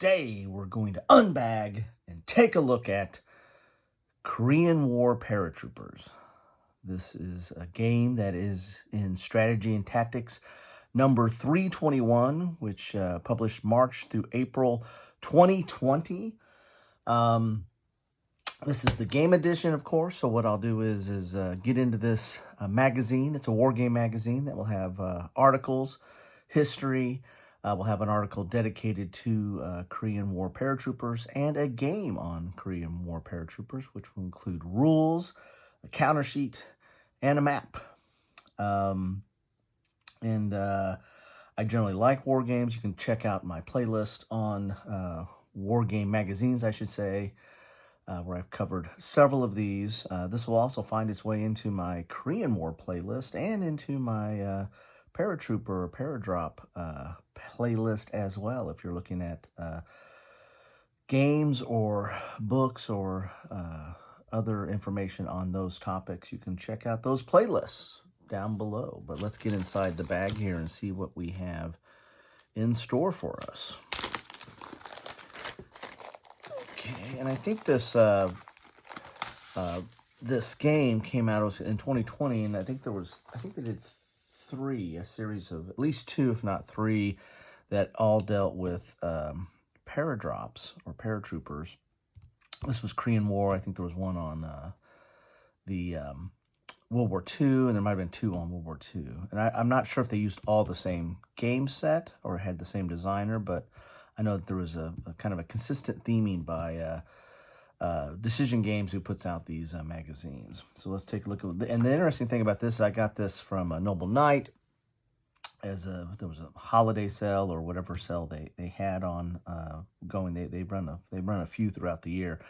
Today we're going to unbag and take a look at Korean War Paratroopers. This is a game that is in Strategy and Tactics number 321, which published March through April 2020. This is the game edition, of course, so what I'll do is get into this magazine. It's a war game magazine that will have articles, history. We'll have an article dedicated to Korean War Paratroopers and a game on Korean War Paratroopers, which will include rules, a counter sheet, and a map. I generally like war games. You can check out my playlist on war game magazines, I should say, where I've covered several of these. This will also find its way into my Korean War playlist and into my Paratrooper or Paradrop playlist as well. If you're looking at games or books or other information on those topics, you can check out those playlists down below. But let's get inside the bag here and see what we have in store for us. Okay, and I think this this game came out in 2020, and I think they did a series of at least two, if not three, that all dealt with paradrops or paratroopers. This was Korean War. I think there was one on the World War II, and there might have been two on World War II. And I'm not sure if they used all the same game set or had the same designer, but I know that there was a kind of a consistent theming by Decision Games, who puts out these magazines. So let's take a look at. And the interesting thing about this, I got this from Noble Knight there was a holiday sale or whatever sale they had on going. They run a few throughout the year.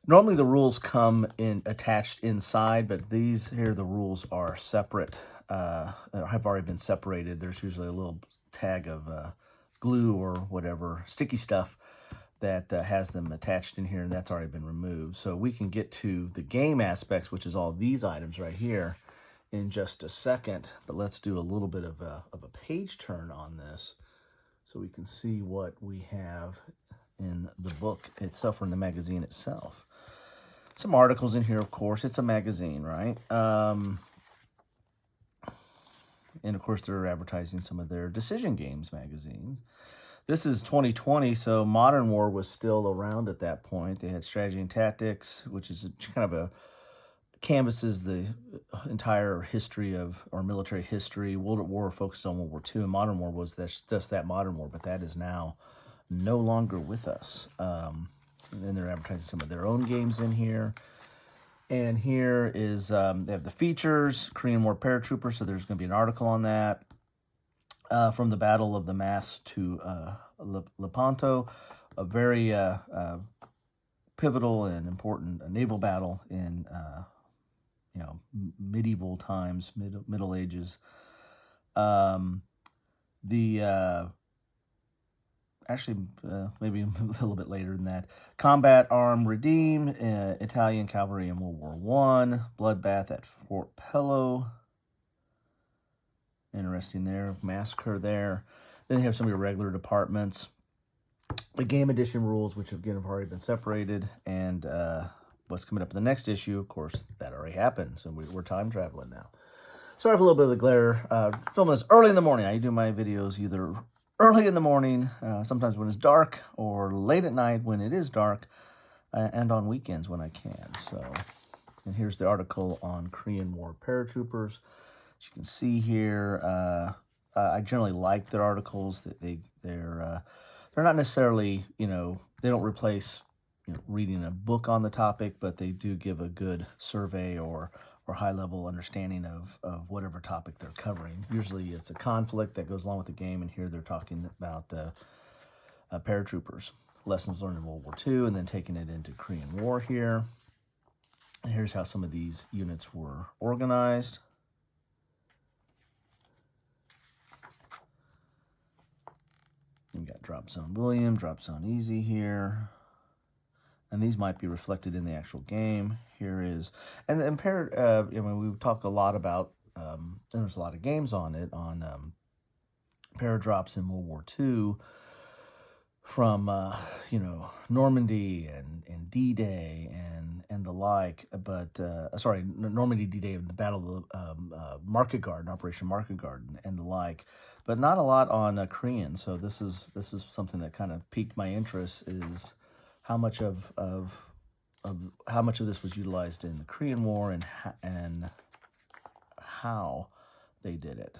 Normally the rules come attached inside, but these here, the rules are separate. Have already been separated. There's usually a little tag of glue or whatever sticky stuff that has them attached in here, and that's already been removed. So we can get to the game aspects, which is all these items right here, in just a second. But let's do a little bit of a page turn on this so we can see what we have in the book itself, or in the magazine itself. Some articles in here, of course. It's a magazine, right? And of course, they're advertising some of their Decision Games magazines. This is 2020, so Modern War was still around at that point. They had Strategy and Tactics, which is kind of a canvases the entire history of, or military history. World War focused on World War II, and Modern War was just that Modern War, but that is now no longer with us. And then they're advertising some of their own games in here. And here is, they have the features, Korean War Paratroopers, so there's going to be an article on that. From the Battle of the Masts to Lepanto, a very pivotal and important naval battle in medieval times, Middle Ages. Actually, maybe a little bit later than that. Combat Arm Redeemed, Italian Cavalry in World War I, Bloodbath at Fort Pello. Interesting there, massacre there. Then you have some of your regular departments. The game edition rules, which again have already been separated, and what's coming up in the next issue, of course, that already happened. So we're time traveling now. So I have a little bit of the glare. Filming this early in the morning. I do my videos either early in the morning, sometimes when it's dark, or late at night when it is dark, and on weekends when I can. So, and here's the article on Korean War Paratroopers. As you can see here, I generally like their articles. They're not necessarily, they don't replace reading a book on the topic, but they do give a good survey or high-level understanding of whatever topic they're covering. Usually it's a conflict that goes along with the game, and here they're talking about paratroopers, lessons learned in World War II, and then taking it into Korean War here. And here's how some of these units were organized. You got Drop Zone William, Drop Zone Easy here. And these might be reflected in the actual game. Here is, and we talk a lot about, there's a lot of games on it, on paradrops in World War II. from Normandy and D-Day and the like, but sorry, Normandy, D-Day, and the Battle of Market Garden, Operation Market Garden, and the like, but not a lot on Korean. So this is something that kind of piqued my interest, is how much of how much of this was utilized in the Korean War, and how they did it.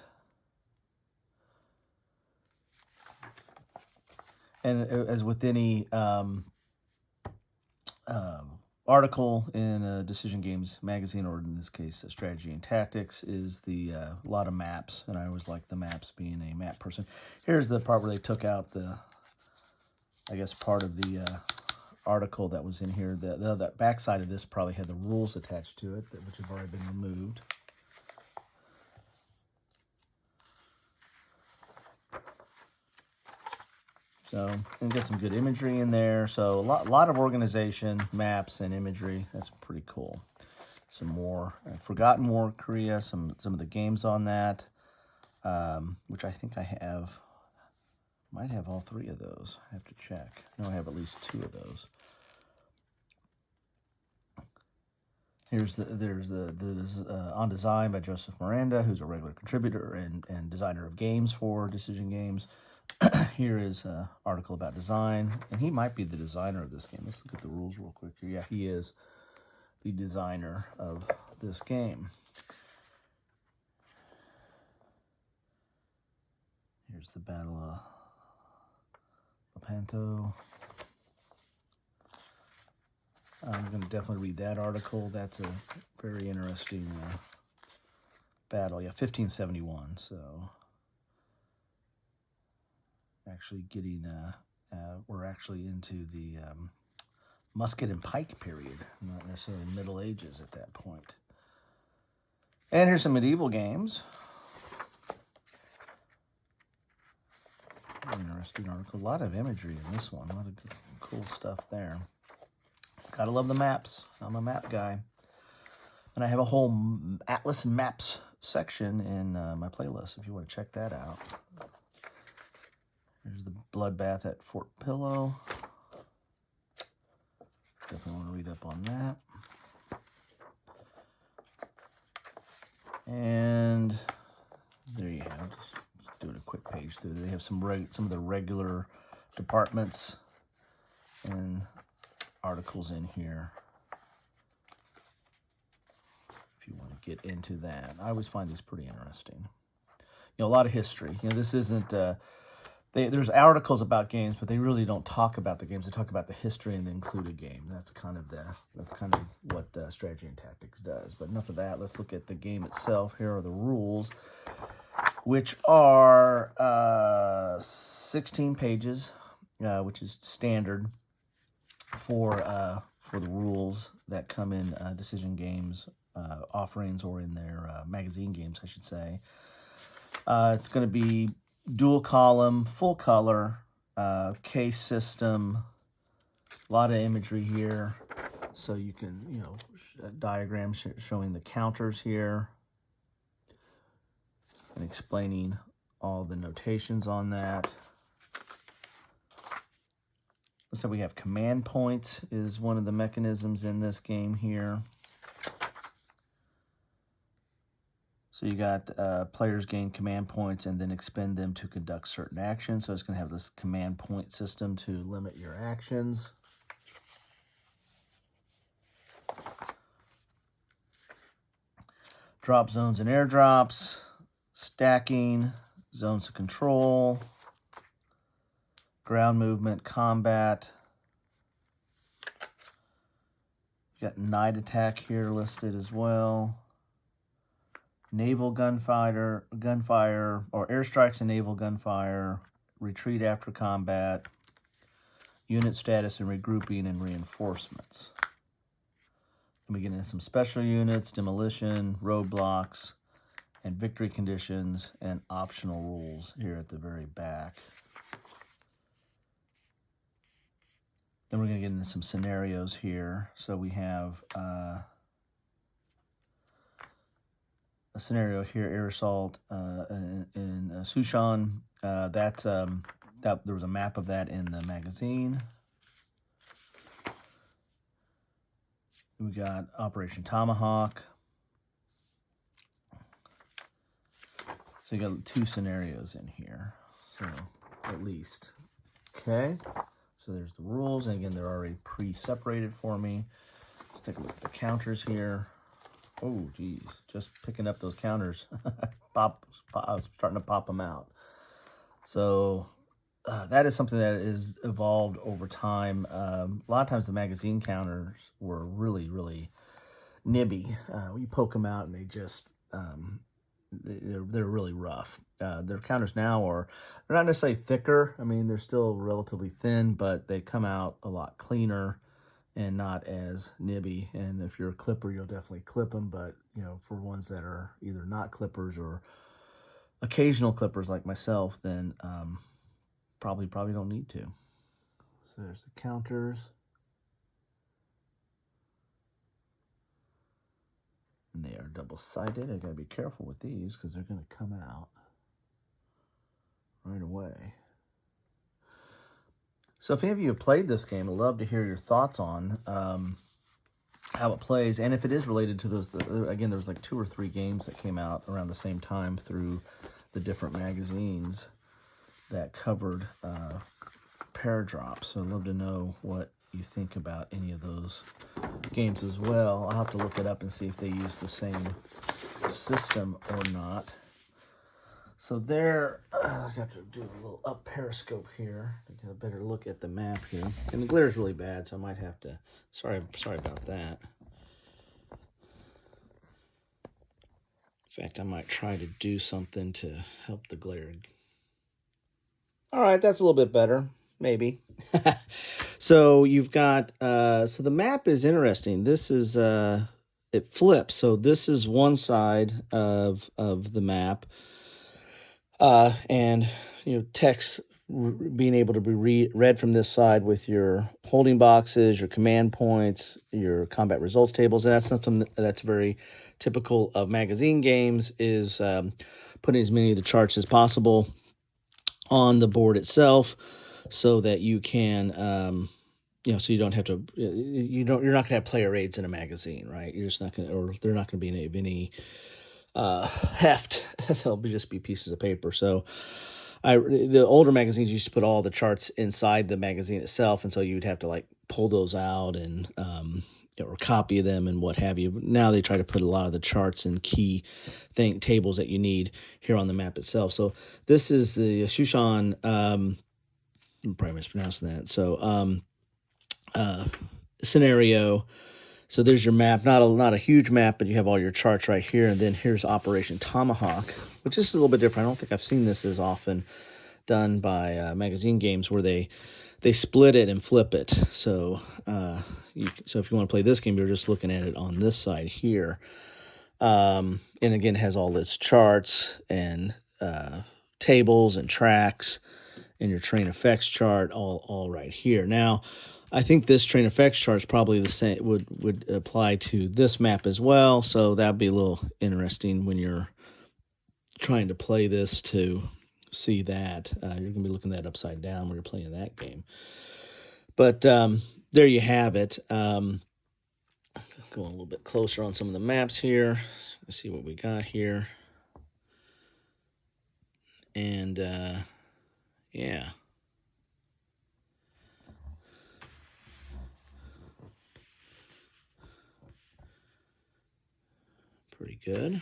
And as with any article in a Decision Games magazine, or in this case, Strategy and Tactics, is the a lot of maps, and I always like the maps, being a map person. Here's the part where they took out the, I guess, part of the article that was in here. The back side of this probably had the rules attached to it, which have already been removed. So, and get some good imagery in there. So, a lot of organization, maps, and imagery. That's pretty cool. Some more Forgotten War Korea, some of the games on that, which I think I have. Might have all three of those. I have to check. No, I have at least two of those. There's On Design by Joseph Miranda, who's a regular contributor and designer of games for Decision Games. Here is an article about design, and he might be the designer of this game. Let's look at the rules real quick here. Yeah, he is the designer of this game. Here's the Battle of Lepanto. I'm going to definitely read that article. That's a very interesting battle. Yeah, 1571. So actually getting, we're actually into the musket and pike period, not necessarily Middle Ages at that point. And here's some medieval games. Interesting article. A lot of imagery in this one. A lot of good, cool stuff there. Gotta love the maps. I'm a map guy. And I have a whole Atlas and Maps section in my playlist if you want to check that out. Here's the Bloodbath at Fort Pillow. Definitely want to read up on that. And there you have it. Just doing a quick page through. They have some of the regular departments and articles in here if you want to get into that. I always find these pretty interesting. A lot of history. This isn't. There's articles about games, but they really don't talk about the games. They talk about the history and then include a game. That's kind of what Strategy and Tactics does. But enough of that. Let's look at the game itself. Here are the rules, which are 16 pages, which is standard for the rules that come in Decision Games offerings, or in their magazine games, I should say. It's going to be dual column, full color, case system, a lot of imagery here. So you can, diagrams showing the counters here and explaining all the notations on that. So we have command points is one of the mechanisms in this game here. So you got players gain command points and then expend them to conduct certain actions. So it's going to have this command point system to limit your actions. Drop zones and airdrops, stacking, zones of control, ground movement, combat. You got night attack here listed as well. Naval gunfire, or airstrikes and naval gunfire, retreat after combat, unit status and regrouping and reinforcements. Then we get into some special units, demolition, roadblocks, and victory conditions, and optional rules here at the very back. Then we're going to get into some scenarios here. So we have a scenario here, air assault in Sushan. That's there was a map of that in the magazine. We got Operation Tomahawk. So you got 2 scenarios in here, so at least. Okay, so there's the rules, and again, they're already pre-separated for me. Let's take a look at the counters here. Oh, geez, just picking up those counters. I was starting to pop them out. So that is something that is evolved over time. A lot of times the magazine counters were really, really nibby. You poke them out and they just... they're really rough. Their counters now they're not necessarily thicker. I mean, they're still relatively thin, but they come out a lot cleaner and not as nibby. And if you're a clipper, you'll definitely clip them. But, you know, for ones that are either not clippers or occasional clippers like myself, then probably don't need to. So there's the counters. And they are double-sided. I gotta be careful with these because they're gonna come out right away. So if any of you have played this game, I'd love to hear your thoughts on how it plays, and if it is related to those. Again, there was like 2 or 3 games that came out around the same time through the different magazines that covered Paradrops. So I'd love to know what you think about any of those games as well. I'll have to look it up and see if they use the same system or not. So there, I got to do a little up periscope here to get a better look at the map here. And the glare is really bad, so I might have to, sorry about that. In fact, I might try to do something to help the glare. All right, that's a little bit better. Maybe. So you've got, so the map is interesting. This is, it flips. So this is one side of the map. And, you know, text being able to be read from this side with your holding boxes, your command points, your combat results tables. And that's something that's very typical of magazine games, is putting as many of the charts as possible on the board itself, so that you can, you know, so you don't have to, you're not going to have player aids in a magazine, right? You're just not going to, or they're not going to be any heft. They'll just be pieces of paper. So the older magazines used to put all the charts inside the magazine itself, and so you'd have to like pull those out and or copy them and what have you. But now they try to put a lot of the charts and key tables that you need here on the map itself. So this is the Shushan, I'm probably mispronouncing that. So scenario. So there's your map, not a huge map, but you have all your charts right here. And then here's Operation Tomahawk, which is a little bit different. I don't think I've seen this as often done by magazine games, where they split it and flip it. So so if you want to play this game, you're just looking at it on this side here. And again, it has all its charts and tables and tracks and your train effects chart all right here. Now, I think this train effects chart is probably the same, would apply to this map as well. So that'd be a little interesting when you're trying to play this, to see that. You're going to be looking at that upside down when you're playing that game. But there you have it. Going a little bit closer on some of the maps here. Let's see what we got here. And yeah. Pretty good.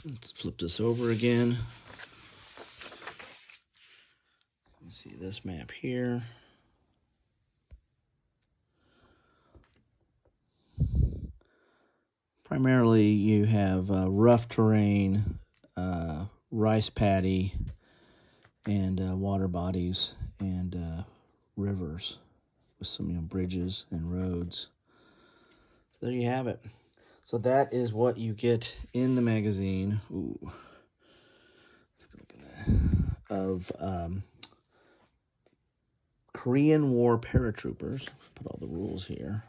Let's flip this over again. You see this map here. Primarily, you have rough terrain, rice paddy, and water bodies, and rivers with some bridges and roads. So there you have it. So that is what you get in the magazine. Ooh. Look at that. Of Korean War Paratroopers. Put all the rules here.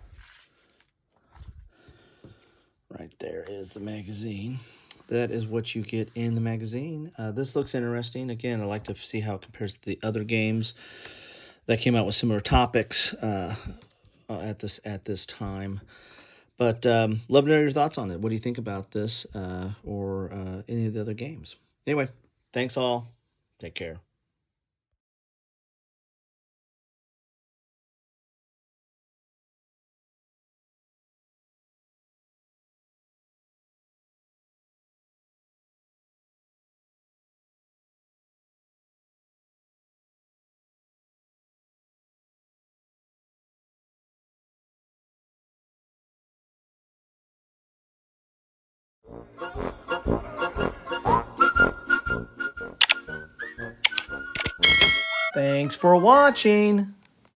Right there is the magazine. that is what you get in the magazine. This looks interesting. Again, I like to see how it compares to the other games that came out with similar topics at this time. But love to know your thoughts on it. What do you think about this or any of the other games? Anyway, thanks all. Take care. Thanks for watching.